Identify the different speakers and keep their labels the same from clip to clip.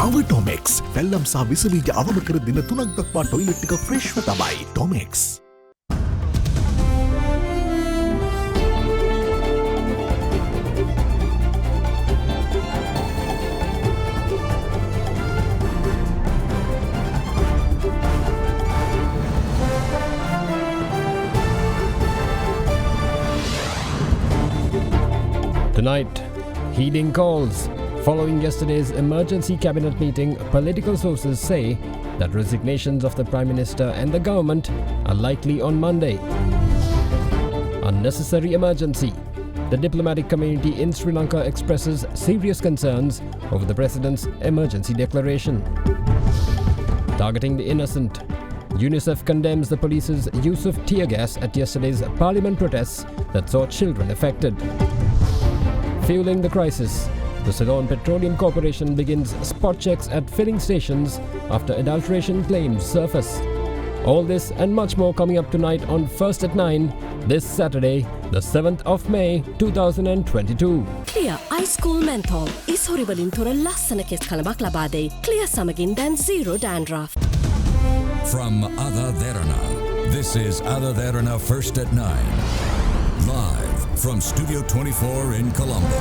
Speaker 1: නව ඩොමෙක්ස් වැල්ලම් සහ විසබීජ අවම කර දින 3ක් දක්වා ටොයිලට් එක ෆ්‍රෙෂ්ව තමයි. ඩොමෙක්ස්.
Speaker 2: Tonight, heeding calls. Following yesterday's emergency cabinet meeting, political sources say that resignations of the Prime Minister and the government are likely on Monday. Unnecessary emergency. The diplomatic community in Sri Lanka expresses serious concerns over the President's emergency declaration. Targeting the innocent. UNICEF condemns the police's use of tear gas at yesterday's parliament protests that saw children affected. Fueling the crisis, the Ceylon Petroleum Corporation begins spot checks at filling stations after adulteration claims surface. All this and much more coming up tonight on First at 9, this Saturday, the 7th of May, 2022.
Speaker 3: Clear Ice Cool Menthol is horribalin thora lassana kes kalabak laba dei. Clear samagin than zero dandruff.
Speaker 4: From AdaDerana, this is AdaDerana First at 9. Live from Studio 24 in Colombo.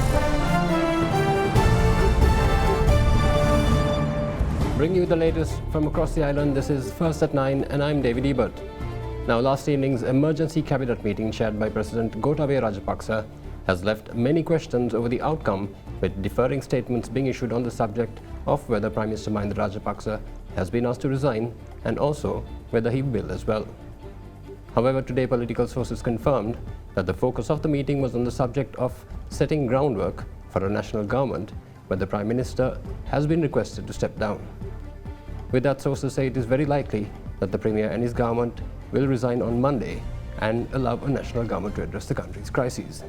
Speaker 2: Bring you the latest from across the island. This is First at 9 and I'm David Ebert. Now, last evening's emergency cabinet meeting chaired by President Gotabaya Rajapaksa has left many questions over the outcome, with differing statements being issued on the subject of whether Prime Minister Mahinda Rajapaksa has been asked to resign and also whether he will as well. However, today political sources confirmed that the focus of the meeting was on the subject of setting groundwork for a national government where the Prime Minister has been requested to step down. With that, sources say it is very likely that the Premier and his government will resign on Monday and allow a national government to address the country's crises.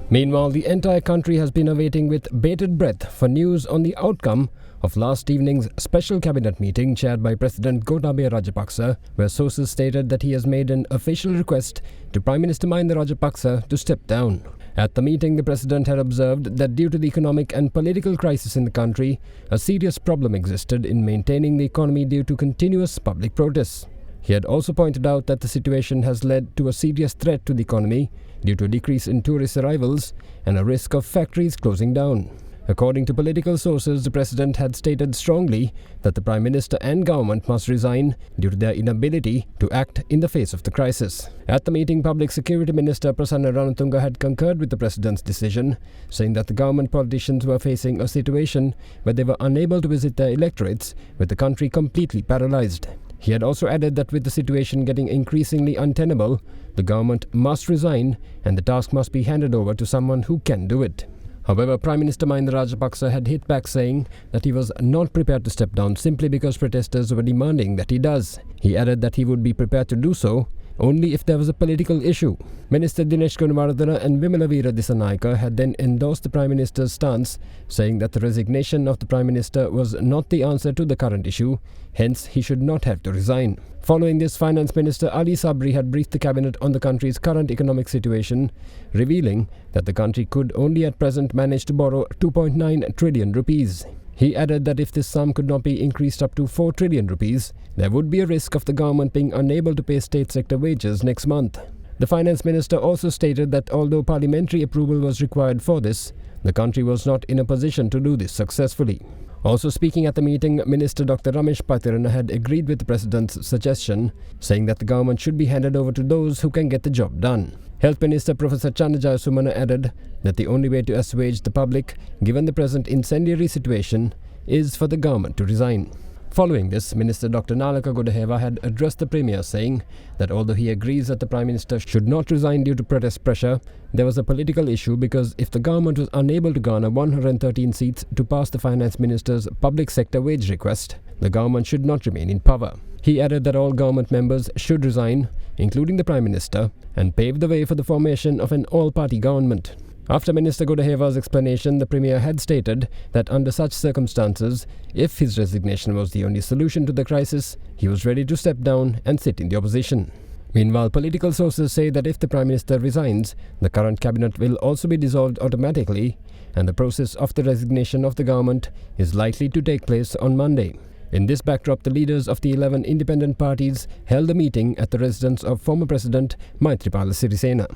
Speaker 2: Meanwhile, the entire country has been awaiting with bated breath for news on the outcome of last evening's special cabinet meeting chaired by President Gotabaya Rajapaksa, where sources stated that he has made an official request to Prime Minister Mahinda Rajapaksa to step down. At the meeting, the President had observed that due to the economic and political crisis in the country, a serious problem existed in maintaining the economy due to continuous public protests. He had also pointed out that the situation has led to a serious threat to the economy due to a decrease in tourist arrivals and a risk of factories closing down. According to political sources, the President had stated strongly that the Prime Minister and government must resign due to their inability to act in the face of the crisis. At the meeting, Public Security Minister Prasanna Ranatunga had concurred with the President's decision, saying that the government politicians were facing a situation where they were unable to visit their electorates, with the country completely paralysed. He had also added that with the situation getting increasingly untenable, the government must resign and the task must be handed over to someone who can do it. However, Prime Minister Mahinda Rajapaksa had hit back, saying that he was not prepared to step down simply because protesters were demanding that he does. He added that he would be prepared to do so only if there was a political issue. Minister Dinesh Gunawardena and Vimalaveera Dissanayake had then endorsed the Prime Minister's stance, saying that the resignation of the Prime Minister was not the answer to the current issue, hence he should not have to resign. Following this, Finance Minister Ali Sabri had briefed the cabinet on the country's current economic situation, revealing that the country could only at present manage to borrow 2.9 trillion rupees. He added that if this sum could not be increased up to 4 trillion rupees, there would be a risk of the government being unable to pay state sector wages next month. The Finance Minister also stated that although parliamentary approval was required for this, the country was not in a position to do this successfully. Also speaking at the meeting, Minister Dr. Ramesh Patirana had agreed with the President's suggestion, saying that the government should be handed over to those who can get the job done. Health Minister Professor Chandajaya Sumana added that the only way to assuage the public, given the present incendiary situation, is for the government to resign. Following this, Minister Dr. Nalaka Godaheva had addressed the Premier, saying that although he agrees that the Prime Minister should not resign due to protest pressure, there was a political issue because if the government was unable to garner 113 seats to pass the Finance Minister's public sector wage request, the government should not remain in power. He added that all government members should resign, including the Prime Minister, and pave the way for the formation of an all-party government. After Minister Godaheva's explanation, the Premier had stated that under such circumstances, if his resignation was the only solution to the crisis, he was ready to step down and sit in the opposition. Meanwhile, political sources say that if the Prime Minister resigns, the current cabinet will also be dissolved automatically, and the process of the resignation of the government is likely to take place on Monday. In this backdrop, the leaders of the 11 independent parties held a meeting at the residence of former President Maithripala Sirisena.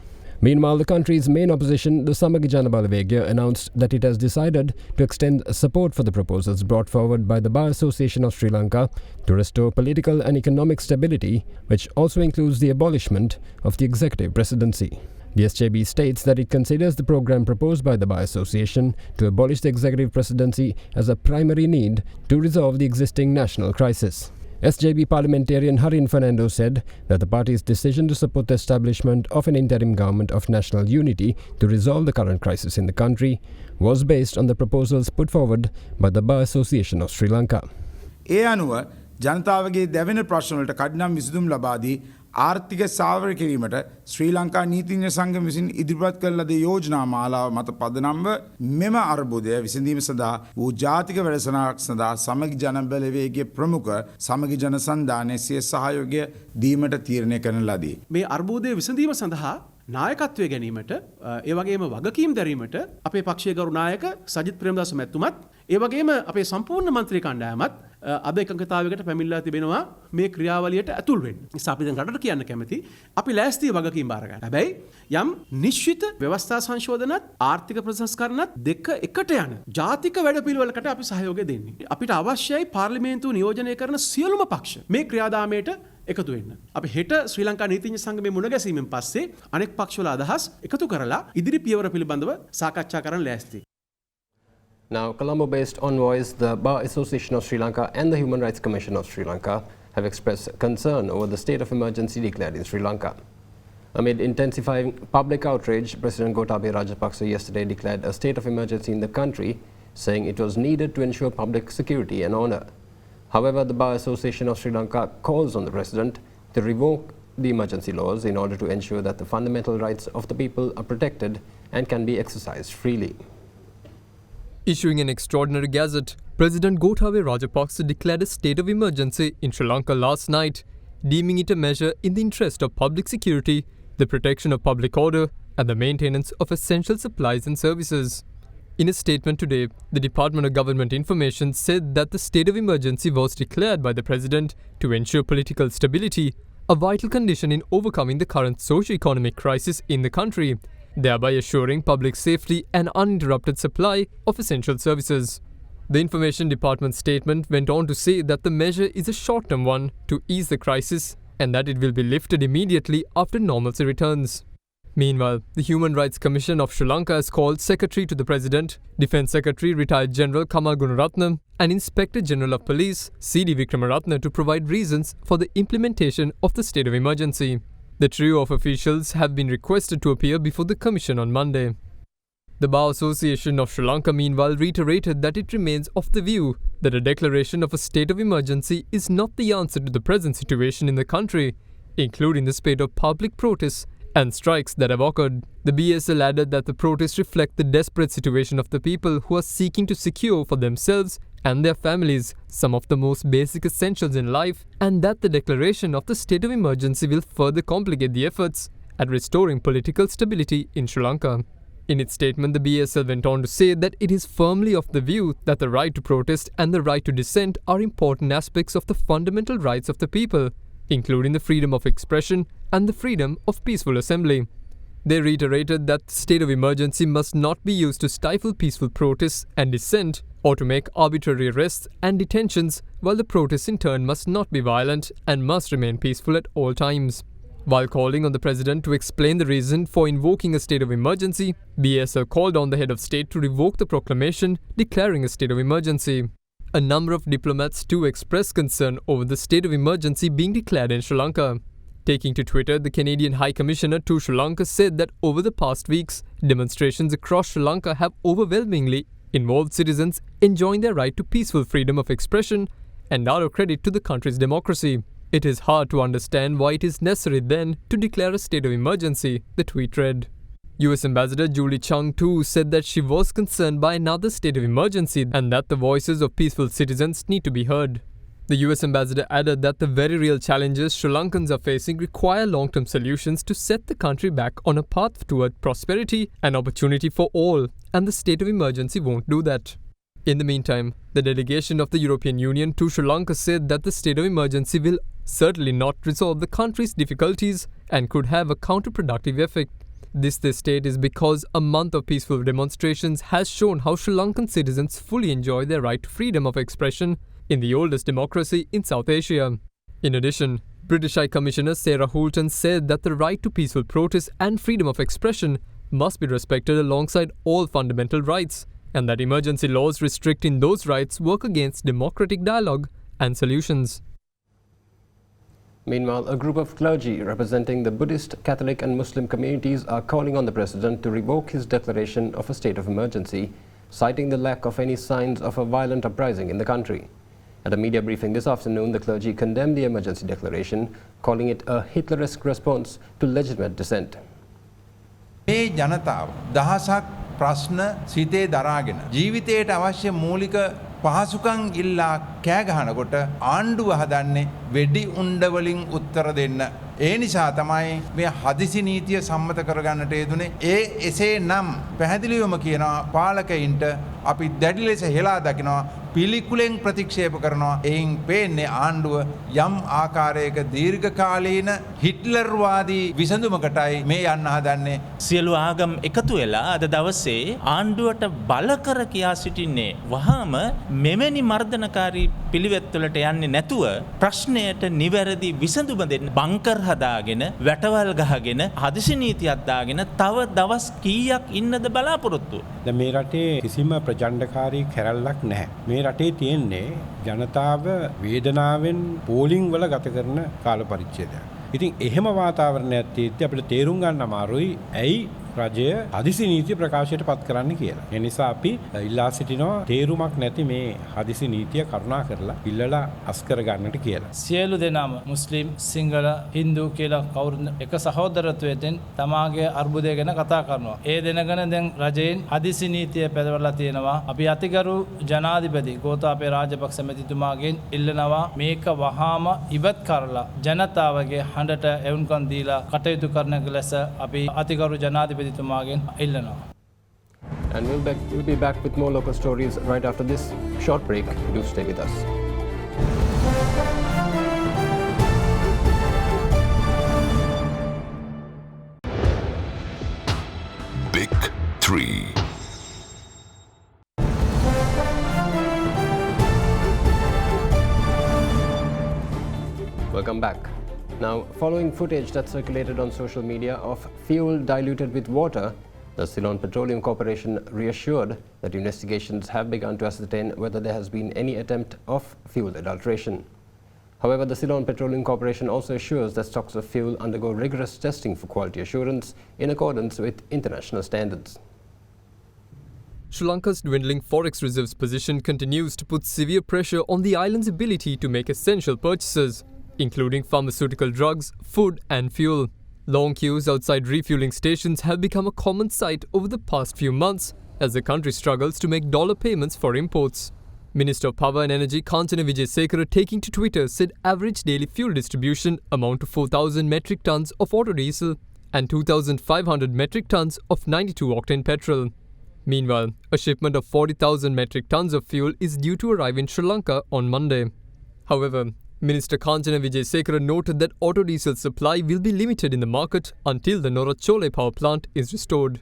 Speaker 2: Meanwhile, the country's main opposition, the Samagi Jana Balawegaya, announced that it has decided to extend support for the proposals brought forward by the Bar Association of Sri Lanka to restore political and economic stability, which also includes the abolishment of the executive presidency. The SJB states that it considers the program proposed by the Bar Association to abolish the executive presidency as a primary need to resolve the existing national crisis. SJB parliamentarian Harin Fernando said that the party's decision to support the establishment of an interim government of national unity to resolve the current crisis in the country was based on the proposals put forward by the Bar Association of Sri Lanka.
Speaker 5: ඒ අනුව ජනතාවගේ දැවෙන ප්‍රශ්නවලට කඩිනම් විසඳුම් ලබා දී ආර්ථික සාවර කිරීමට ශ්‍රී ලංකා නීතිඥ සංඝ විසින් ඉදිරිපත් කළ ලද යෝජනා මාලාව මත පදනම්ව මෙම අර්බුදය විසඳීම සඳහා වූ ජාතික වැඩසටහනක් සඳහා සමගි ජන බලවේගයේ ප්‍රමුඛ සමගි ජන සන්ධානයේ සිය සහයෝගය දීමට තීරණය කරන ලදී.
Speaker 6: මේ අර්බුදය විසඳීම සඳහා නායකත්වය ගැනීමට ඒ වගේම වගකීම් දැරීමට අපේ පක්ෂයේ ගරු නායක සජිත් ප්‍රේමදාස මැතිතුමත් ඒ වගේම අපේ සම්පූර්ණ මන්ත්‍රී කණ්ඩායමත් අද එකඟතාවයකට පැමිණලා තිබෙනවා මේ ක්‍රියාවලියට ඇතුල් වෙන්න. නිසා අපි දැන් රටට කියන්න කැමති අපි ලෑස්ති වගකීම් බාර ගන්න. හැබැයි යම් නිශ්චිත ව්‍යවස්ථා සංශෝධනත් ආර්ථික ප්‍රසංස්කරණත් දෙක එකට යන ජාතික වැඩපිළිවෙලකට අපි සහයෝගය දෙන්නේ. අපිට අවශ්‍යයි පාර්ලිමේන්තුව නියෝජනය කරන සියලුම පක්ෂ මේ ක්‍රියාදාමයට එකතු වෙන්න. අපි හෙට ශ්‍රී ලංකා නීතිඥ සංගමේ මුණ ගැසීමෙන් පස්සේ අනෙක් පක්ෂවල අදහස් එකතු කරලා ඉදිරි පියවර පිළිබඳව සාකච්ඡා කරන්න ලෑස්ති.
Speaker 2: Now, Colombo-based envoys, the Bar Association of Sri Lanka and the Human Rights Commission of Sri Lanka have expressed concern over the state of emergency declared in Sri Lanka. Amid intensifying public outrage, President Gotabaya Rajapaksa yesterday declared a state of emergency in the country, saying it was needed to ensure public security and order. However, the Bar Association of Sri Lanka calls on the President to revoke the emergency laws in order to ensure that the fundamental rights of the people are protected and can be exercised freely.
Speaker 7: Issuing an extraordinary gazette, President Gotabaya Rajapaksa declared a state of emergency in Sri Lanka last night, deeming it a measure in the interest of public security, the protection of public order, and the maintenance of essential supplies and services. In a statement today, the Department of Government Information said that the state of emergency was declared by the President to ensure political stability, a vital condition in overcoming the current socio-economic crisis in the country, thereby assuring public safety and uninterrupted supply of essential services. The Information Department statement went on to say that the measure is a short-term one to ease the crisis and that it will be lifted immediately after normalcy returns. Meanwhile, the Human Rights Commission of Sri Lanka has called Secretary to the President, Defence Secretary Retired General Kamal Gunaratne and Inspector General of Police C.D. Vikramaratne to provide reasons for the implementation of the state of emergency. The trio of officials have been requested to appear before the Commission on Monday. The Bar Association of Sri Lanka meanwhile reiterated that it remains of the view that a declaration of a state of emergency is not the answer to the present situation in the country, including the spate of public protests and strikes that have occurred. The BSL added that the protests reflect the desperate situation of the people who are seeking to secure for themselves and their families some of the most basic essentials in life, and that the declaration of the state of emergency will further complicate the efforts at restoring political stability in Sri Lanka. In its statement, the BSL went on to say that it is firmly of the view that the right to protest and the right to dissent are important aspects of the fundamental rights of the people, including the freedom of expression and the freedom of peaceful assembly. They reiterated that the state of emergency must not be used to stifle peaceful protests and dissent or to make arbitrary arrests and detentions, while the protests in turn must not be violent and must remain peaceful at all times. While calling on the President to explain the reason for invoking a state of emergency, BSL called on the head of state to revoke the proclamation declaring a state of emergency. A number of diplomats too expressed concern over the state of emergency being declared in Sri Lanka. Taking to Twitter, the Canadian High Commissioner to Sri Lanka said that over the past weeks, demonstrations across Sri Lanka have overwhelmingly involved citizens enjoying their right to peaceful freedom of expression and are a credit to the country's democracy. It is hard to understand why it is necessary then to declare a state of emergency, the tweet read. US Ambassador Julie Chung too said that she was concerned by another state of emergency and that the voices of peaceful citizens need to be heard. The US ambassador added that the very real challenges Sri Lankans are facing require long-term solutions to set the country back on a path toward prosperity and opportunity for all, and the state of emergency won't do that. In the meantime, the delegation of the European Union to Sri Lanka said that the state of emergency will certainly not resolve the country's difficulties and could have a counterproductive effect. This, they state, is because a month of peaceful demonstrations has shown how Sri Lankan citizens fully enjoy their right to freedom of expression in the oldest democracy in South Asia. In addition, British High Commissioner Sarah Houlton said that the right to peaceful protest and freedom of expression must be respected alongside all fundamental rights, and that emergency laws restricting those rights work against democratic dialogue and solutions.
Speaker 2: Meanwhile, a group of clergy representing the Buddhist, Catholic and Muslim communities are calling on the president to revoke his declaration of a state of emergency, citing the lack of any signs of a violent uprising in the country. At a media briefing this afternoon, the clergy condemned the emergency declaration, calling it a Hitleresque response to legitimate dissent.
Speaker 8: මේ ජනතාව දහසක් ප්‍රශ්න සිතේ දරාගෙන ජීවිතයට අවශ්‍ය මූලික පහසුකම් ඉල්ලා කෑ ගහනකොට ආණ්ඩුව හදන්නේ වෙඩි උණ්ඩ වලින් උත්තර දෙන්න. ඒ නිසා තමයි මේ හදිසි නීතිය සම්මත කරගන්නට යෙදුනේ. එසේ නම් පැහැදිලිවම කියනවා පාලකයින්ට අපි දැඩි ලෙස හෙලා දකිනවා පිළිකුලෙන් ප්‍රතික්ෂේප කරනවා. එයින් පේන්නේ ආණ්ඩුව යම් ආකාරයක දීර්ඝකාලීන හිට්ලර්වාදී විසඳුමකටයි මේ යන්න හදන්නේ.
Speaker 9: සියලු ආගම් එකතු වෙලා අද දවසේ ආණ්ඩුවට බල කර කියා සිටින්නේ වහාම මෙවැනි මර්ධනකාරී පිළිවෙත්වලට යන්නේ නැතුව ප්‍රශ්නයට නිවැරදි විසඳුම දෙන්න බංකර් හදාගෙන වැටවල් ගහගෙන හදිසි නීතියක් දාගෙන තව දවස් කීයක් ඉන්නද බලාපොරොත්තු.
Speaker 10: දැන් මේ රටේ කිසිම ප්‍රචණ්ඩකාරී කැරැල්ලක් නැහැ. මේ රටේ තියෙන්නේ ජනතාව වේදනාවෙන් පෝලිං වල ගත කරන කාල පරිච්ඡේදයක්. ඉතින් එහෙම වාතාවරණයක් තියෙද්දි අපිට තේරුම් ගන්න අමාරුයි ඇයි රජය හදිසි නීතිය ප්‍රකාශයට පත් කරන්න කියලා. ඒ නිසා අපි ඉල්ලා සිටිනවා තේරුමක් නැති මේ හදිසි නීතිය කරුණා කරලා ඉල්ලලා අස් කර ගන්නට කියලා.
Speaker 11: සියලු දෙනාම මුස්ලිම්, සිංහල, හින්දු කියලා කවුරුත් එක සහෝදරත්වයෙන් තමාගේ අර්බුදය ගැන කතා කරනවා. ඒ දෙනගෙන දැන් රජයෙන් හදිසි නීතිය පැදවලා තියෙනවා. අපි අතිගරු ජනාධිපති ගෝඨාභය රාජපක්ෂ මැතිතුමාගෙන් ඉල්ලනවා මේක වහාම ඉවත් කරලා ජනතාවගේ හඬට එවුම්කම් දීලා කටයුතු කරන ලෙස අපි අතිගරු ජනාධිපති
Speaker 2: And we'll be back with more local stories right after this short break. Do stay with us.
Speaker 1: Big 3.
Speaker 2: Welcome back. Now, following footage that circulated on social media of fuel diluted with water, the Ceylon Petroleum Corporation reassured that investigations have begun to ascertain whether there has been any attempt of fuel adulteration. However, the Ceylon Petroleum Corporation also assures that stocks of fuel undergo rigorous testing for quality assurance in accordance with international standards.
Speaker 7: Sri Lanka's dwindling forex reserves position continues to put severe pressure on the island's ability to make essential purchases, including pharmaceutical drugs, food and fuel. Long queues outside refueling stations have become a common sight over the past few months as the country struggles to make dollar payments for imports. Minister of Power and Energy Kanchana Wijesekara, taking to Twitter, said average daily fuel distribution amount to 4,000 metric tons of autodiesel and 2,500 metric tons of 92-octane petrol. Meanwhile, a shipment of 40,000 metric tons of fuel is due to arrive in Sri Lanka on Monday. However, Minister Kanchana Wijesekara noted that autodiesel supply will be limited in the market until the Norachole power plant is restored.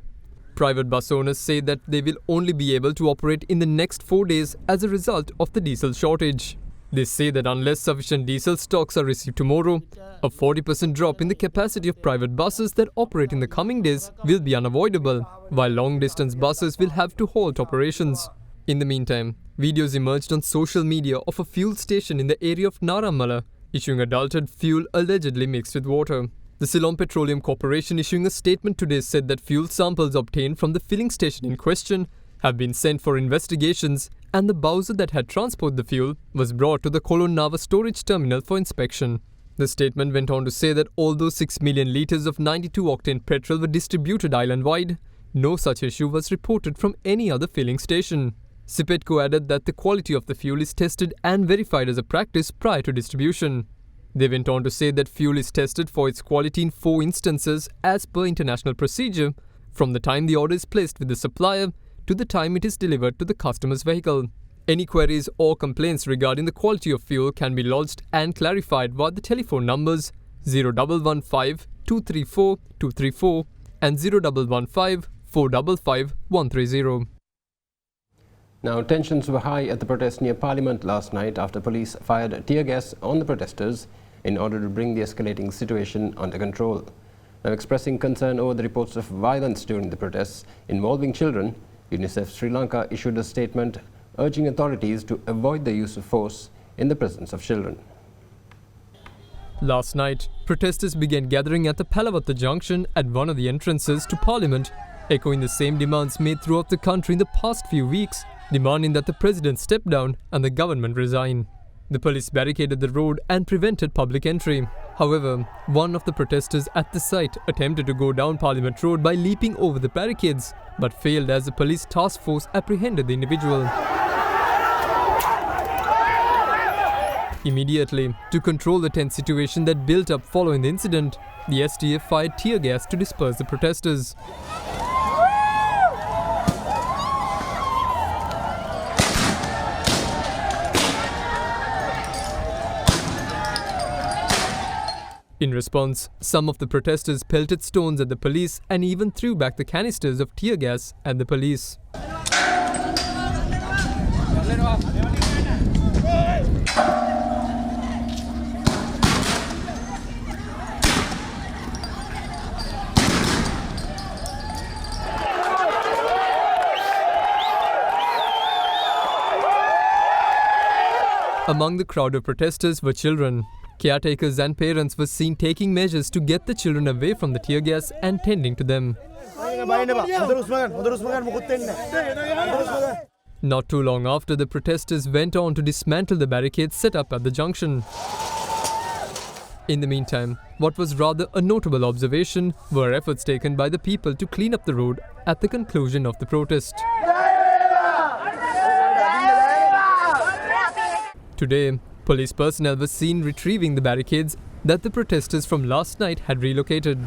Speaker 7: Private bus owners say that they will only be able to operate in the next 4 days as a result of the diesel shortage. They say that unless sufficient diesel stocks are received tomorrow, a 40% drop in the capacity of private buses that operate in the coming days will be unavoidable, while long-distance buses will have to halt operations. In the meantime, videos emerged on social media of a fuel station in the area of Naramala issuing adulterated fuel allegedly mixed with water. The Ceylon Petroleum Corporation, issuing a statement today, said that fuel samples obtained from the filling station in question have been sent for investigations, and the bowser that had transported the fuel was brought to the Kolon Nava storage terminal for inspection. The statement went on to say that although 6 million litres of 92-octane petrol were distributed island-wide, no such issue was reported from any other filling station. Sipetco added that the quality of the fuel is tested and verified as a practice prior to distribution. They went on to say that fuel is tested for its quality in 4 instances as per international procedure, from the time the order is placed with the supplier to the time it is delivered to the customer's vehicle. Any queries or complaints regarding the quality of fuel can be lodged and clarified via the telephone numbers 0115 234 234 and 0115 455 130.
Speaker 2: Now, tensions were high at the protest near Parliament last night after police fired tear gas on the protesters in order to bring the escalating situation under control. Now, expressing concern over the reports of violence during the protests involving children, UNICEF Sri Lanka issued a statement urging authorities to avoid the use of force in the presence of children.
Speaker 7: Last night, protesters began gathering at the Palavatta junction at one of the entrances to Parliament, echoing the same demands made throughout the country in the past few weeks, demanding that the president step down and the government resign. The police barricaded the road and prevented public entry. However, one of the protesters at the site attempted to go down Parliament Road by leaping over the barricades, but failed as the police task force apprehended the individual. Immediately, to control the tense situation that built up following the incident, the SDF fired tear gas to disperse the protesters. In response, some of the protesters pelted stones at the police and even threw back the canisters of tear gas at the police. Among the crowd of protesters were children. Caretakers and parents were seen taking measures to get the children away from the tear gas and tending to them. Not too long after, the protesters went on to dismantle the barricades set up at the junction. In the meantime, what was rather a notable observation were efforts taken by the people to clean up the road at the conclusion of the protest. Today, police personnel were seen retrieving the barricades that the protesters from last night had relocated.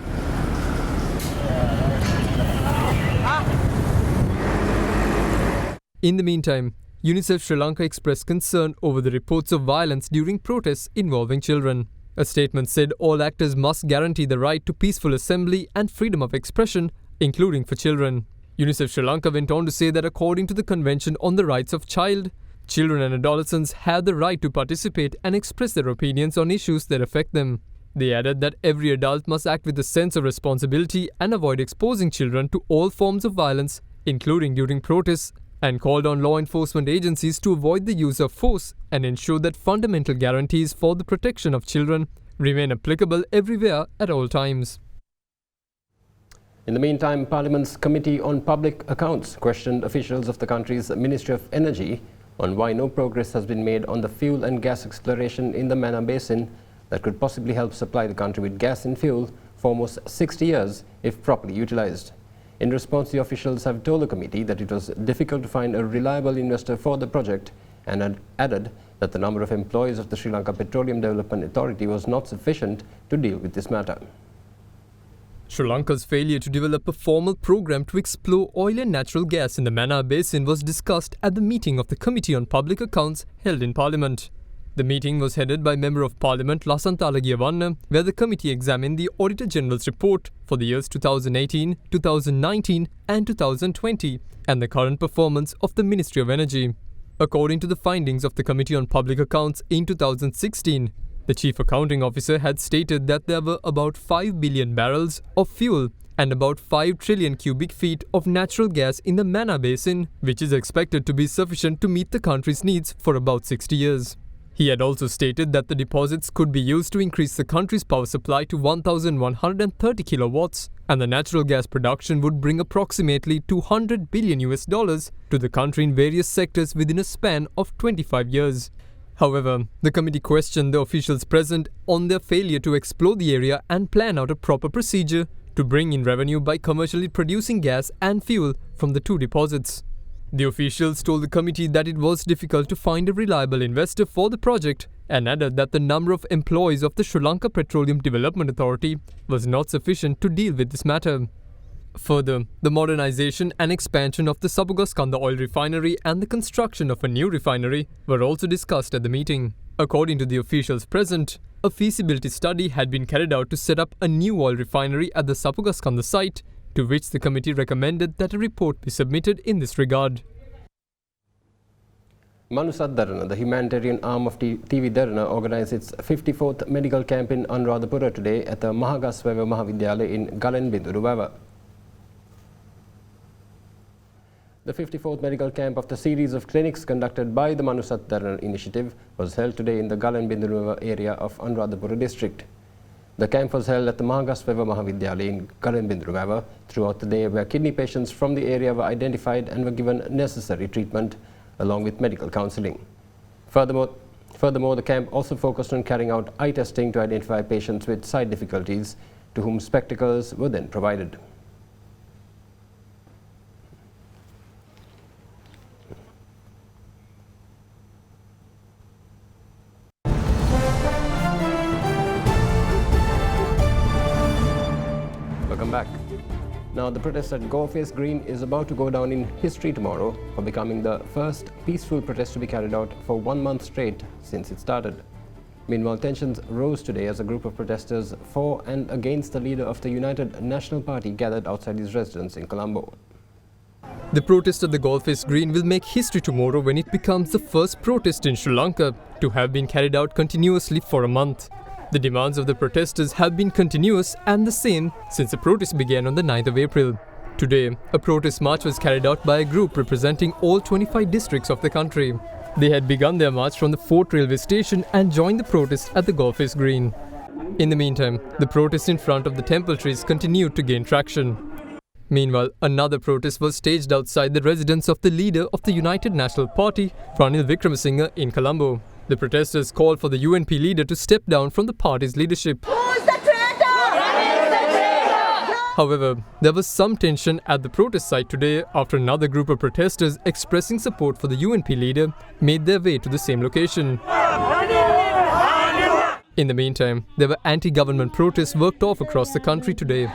Speaker 7: In the meantime, UNICEF Sri Lanka expressed concern over the reports of violence during protests involving children. A statement said all actors must guarantee the right to peaceful assembly and freedom of expression, including for children. UNICEF Sri Lanka went on to say that according to the Convention on the Rights of Child, children and adolescents have the right to participate and express their opinions on issues that affect them. They added that every adult must act with a sense of responsibility and avoid exposing children to all forms of violence, including during protests, and called on law enforcement agencies to avoid the use of force and ensure that fundamental guarantees for the protection of children remain applicable everywhere at all times.
Speaker 2: In the meantime, Parliament's Committee on Public Accounts questioned officials of the country's Ministry of Energy on why no progress has been made on the fuel and gas exploration in the Mannar Basin that could possibly help supply the country with gas and fuel for almost 60 years if properly utilized. In response, the officials have told the committee that it was difficult to find a reliable investor for the project and had added that the number of employees of the Sri Lanka Petroleum Development Authority was not sufficient to deal with this matter.
Speaker 7: Sri Lanka's failure to develop a formal program to explore oil and natural gas in the Mannar Basin was discussed at the meeting of the Committee on Public Accounts held in Parliament. The meeting was headed by Member of Parliament Lasantha Alagiyawanna, where the committee examined the Auditor General's report for the years 2018, 2019 and 2020 and the current performance of the Ministry of Energy. According to the findings of the Committee on Public Accounts in 2016, the Chief Accounting Officer had stated that there were about 5 billion barrels of fuel and about 5 trillion cubic feet of natural gas in the Mannar Basin, which is expected to be sufficient to meet the country's needs for about 60 years. He had also stated that the deposits could be used to increase the country's power supply to 1,130 kilowatts, and the natural gas production would bring approximately $200 billion to the country in various sectors within a span of 25 years. However, the committee questioned the officials present on their failure to explore the area and plan out a proper procedure to bring in revenue by commercially producing gas and fuel from the two deposits. The officials told the committee that it was difficult to find a reliable investor for the project and added that the number of employees of the Sri Lanka Petroleum Development Authority was not sufficient to deal with this matter. Further, the modernization and expansion of the Sabugaskanda oil refinery and the construction of a new refinery were also discussed at the meeting. According to the officials present, a feasibility study had been carried out to set up a new oil refinery at the Sabugaskanda site, to which the committee recommended that a report be submitted in this regard.
Speaker 2: AdaDerana, the humanitarian arm of TV Derana, organised its 54th medical camp in Anuradhapura today at the Mahagasweva Mahavidyalaya in Galenbinduru. The 54th medical camp of the series of clinics conducted by the AdaDerana initiative was held today in the Galenbinduru area of Anuradhapura district. The camp was held at the Mahagasweva Mahavidyalaya in Galenbinduru throughout the day, where kidney patients from the area were identified and were given necessary treatment along with medical counselling. Furthermore, the camp also focused on carrying out eye testing to identify patients with sight difficulties, to whom spectacles were then provided. Welcome back. Now, the protest at Goldface Green is about to go down in history tomorrow for becoming the first peaceful protest to be carried out for 1 month straight since it started. Meanwhile, tensions rose today as a group of protesters for and against the leader of the United National Party gathered outside his residence in Colombo.
Speaker 7: The protest at the Goldface Green will make history tomorrow when it becomes the first protest in Sri Lanka to have been carried out continuously for a month. The demands of the protesters have been continuous and the same since the protest began on the 9th of April. Today, a protest march was carried out by a group representing all 25 districts of the country. They had begun their march from the Fort Railway Station and joined the protest at the Goldface Green. In the meantime, the protest in front of the temple trees continued to gain traction. Meanwhile, another protest was staged outside the residence of the leader of the United National Party, Ranil Wickremesinghe, in Colombo. The protesters called for the UNP leader to step down from the party's leadership.
Speaker 12: Who's the traitor? Ranil the traitor!
Speaker 7: However, there was some tension at the protest site today after another group of protesters expressing support for the UNP leader made their way to the same location. In the meantime, there were anti-government protests worked off across the country today.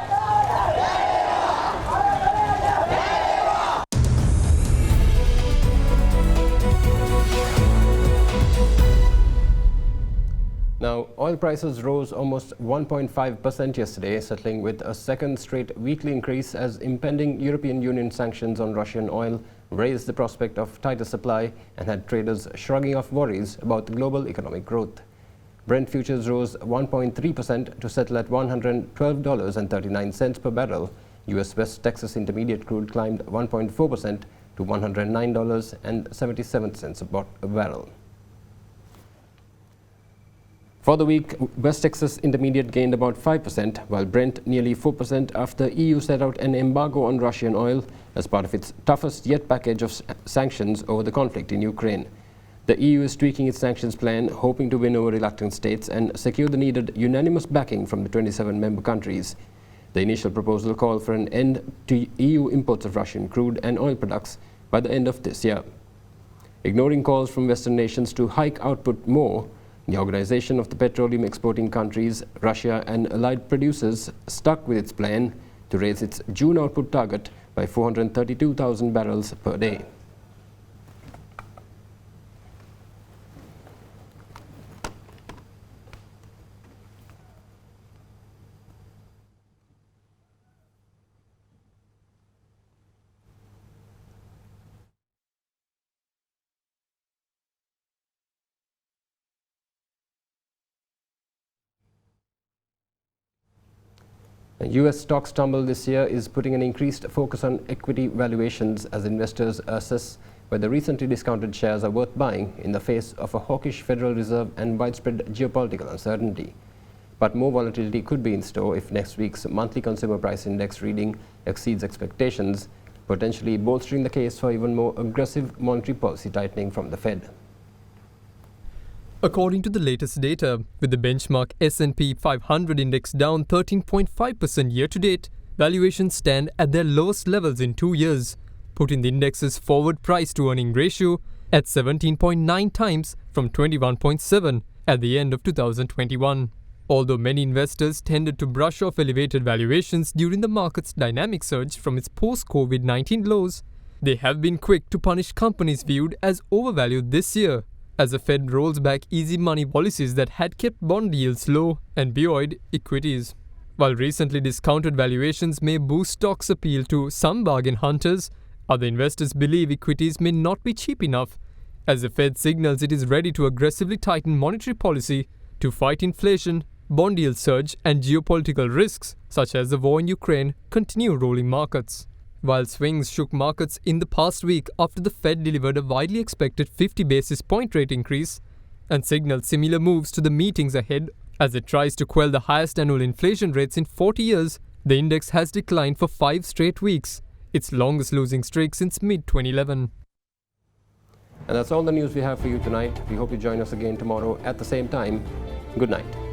Speaker 2: Now, oil prices rose almost 1.5% yesterday, settling with a second straight weekly increase as impending European Union sanctions on Russian oil raised the prospect of tighter supply and had traders shrugging off worries about the global economic growth. Brent futures rose 1.3% to settle at $112.39 per barrel. US West Texas Intermediate crude climbed 1.4% to $109.77 a barrel. For the week, West Texas Intermediate gained about 5%, while Brent nearly 4% after EU set out an embargo on Russian oil as part of its toughest yet package of sanctions over the conflict in Ukraine. The EU is tweaking its sanctions plan, hoping to win over reluctant states and secure the needed unanimous backing from the 27 member countries. The initial proposal called for an end to EU imports of Russian crude and oil products by the end of this year. Ignoring calls from Western nations to hike output more, the Organization of the Petroleum Exporting Countries, Russia and allied producers stuck with its plan to raise its June output target by 432,000 barrels per day. US stocks tumble this year is putting an increased focus on equity valuations as investors assess whether recently discounted shares are worth buying in the face of a hawkish Federal Reserve and widespread geopolitical uncertainty. But more volatility could be in store if next week's monthly consumer price index reading exceeds expectations, potentially bolstering the case for even more aggressive monetary policy tightening from the Fed.
Speaker 7: According to the latest data, with the benchmark S&P 500 index down 13.5% year-to-date, valuations stand at their lowest levels in 2 years, putting the index's forward price to earning ratio at 17.9 times from 21.7 at the end of 2021. Although many investors tended to brush off elevated valuations during the market's dynamic surge from its post-COVID-19 lows, they have been quick to punish companies viewed as overvalued this year, as the Fed rolls back easy money policies that had kept bond yields low and buoyed equities. While recently discounted valuations may boost stocks' appeal to some bargain hunters, other investors believe equities may not be cheap enough, as the Fed signals it is ready to aggressively tighten monetary policy to fight inflation, bond yield surge, and geopolitical risks, such as the war in Ukraine, continue rolling markets. While swings shook markets in the past week after the Fed delivered a widely expected 50 basis point rate increase and signaled similar moves to the meetings ahead as it tries to quell the highest annual inflation rates in 40 years, the index has declined for 5 straight weeks, its longest losing streak since mid-2011.
Speaker 2: And that's all the news we have for you tonight. We hope you join us again tomorrow at the same time. Good night.